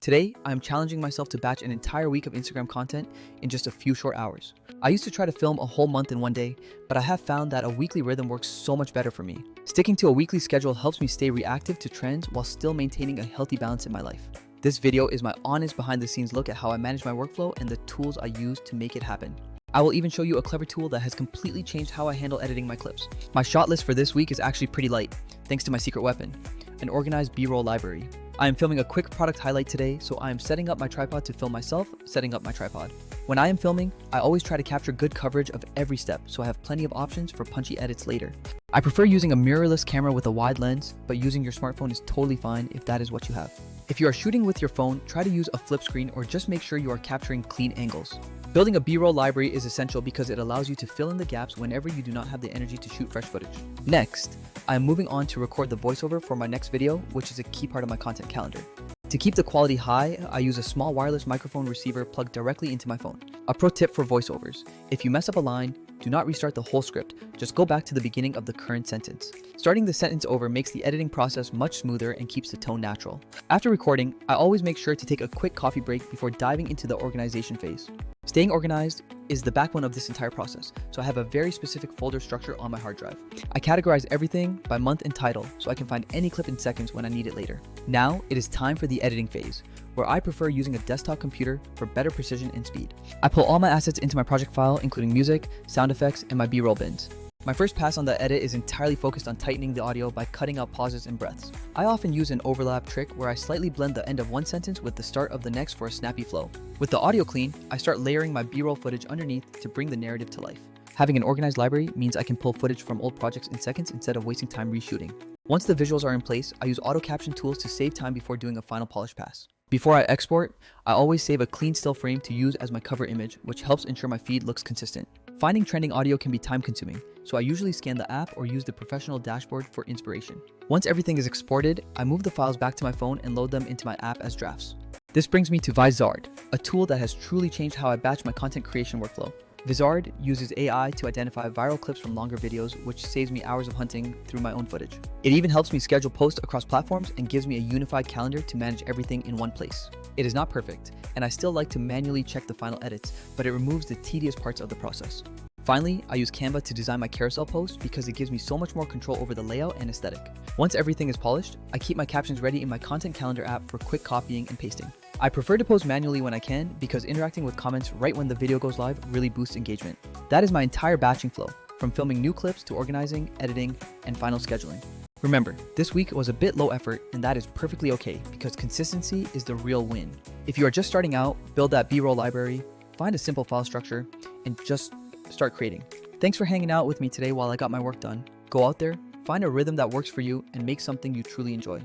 Today, I'm challenging myself to batch an entire week of Instagram content in just a few short hours. I used to try to film a whole month in one day, but I have found that a weekly rhythm works so much better for me. Sticking to a weekly schedule helps me stay reactive to trends while still maintaining a healthy balance in my life. This video is my honest behind-the-scenes look at how I manage my workflow and the tools I use to make it happen. I will even show you a clever tool that has completely changed how I handle editing my clips. My shot list for this week is actually pretty light, thanks to my secret weapon, an organized B-roll library. I am filming a quick product highlight today, so I am setting up my tripod to film myself setting up my tripod. When I am filming, I always try to capture good coverage of every step, so I have plenty of options for punchy edits later. I prefer using a mirrorless camera with a wide lens, but using your smartphone is totally fine if that is what you have. If you are shooting with your phone, try to use a flip screen or just make sure you are capturing clean angles. Building a B-roll library is essential because it allows you to fill in the gaps whenever you do not have the energy to shoot fresh footage. Next, I am moving on to record the voiceover for my next video, which is a key part of my content calendar. To keep the quality high, I use a small wireless microphone receiver plugged directly into my phone. A pro tip for voiceovers: if you mess up a line, do not restart the whole script, just go back to the beginning of the current sentence. Starting the sentence over makes the editing process much smoother and keeps the tone natural. After recording, I always make sure to take a quick coffee break before diving into the organization phase. Staying organized is the backbone of this entire process, so I have a very specific folder structure on my hard drive. I categorize everything by month and title so I can find any clip in seconds when I need it later. Now it is time for the editing phase, where I prefer using a desktop computer for better precision and speed. I pull all my assets into my project file, including music, sound effects, and my B-roll bins. My first pass on the edit is entirely focused on tightening the audio by cutting out pauses and breaths. I often use an overlap trick where I slightly blend the end of one sentence with the start of the next for a snappy flow. With the audio clean, I start layering my B-roll footage underneath to bring the narrative to life. Having an organized library means I can pull footage from old projects in seconds instead of wasting time reshooting. Once the visuals are in place, I use auto caption tools to save time before doing a final polish pass. Before I export, I always save a clean still frame to use as my cover image, which helps ensure my feed looks consistent. Finding trending audio can be time consuming, so I usually scan the app or use the professional dashboard for inspiration. Once everything is exported, I move the files back to my phone and load them into my app as drafts. This brings me to Vizard, a tool that has truly changed how I batch my content creation workflow. Vizard uses AI to identify viral clips from longer videos, which saves me hours of hunting through my own footage. It even helps me schedule posts across platforms and gives me a unified calendar to manage everything in one place. It is not perfect, and I still like to manually check the final edits, but it removes the tedious parts of the process. Finally, I use Canva to design my carousel posts because it gives me so much more control over the layout and aesthetic. Once everything is polished, I keep my captions ready in my content calendar app for quick copying and pasting. I prefer to post manually when I can because interacting with comments right when the video goes live really boosts engagement. That is my entire batching flow, from filming new clips to organizing, editing, and final scheduling. Remember, this week was a bit low effort, and that is perfectly okay because consistency is the real win. If you are just starting out, build that B-roll library, find a simple file structure, and just start creating. Thanks for hanging out with me today while I got my work done. Go out there, find a rhythm that works for you, and make something you truly enjoy.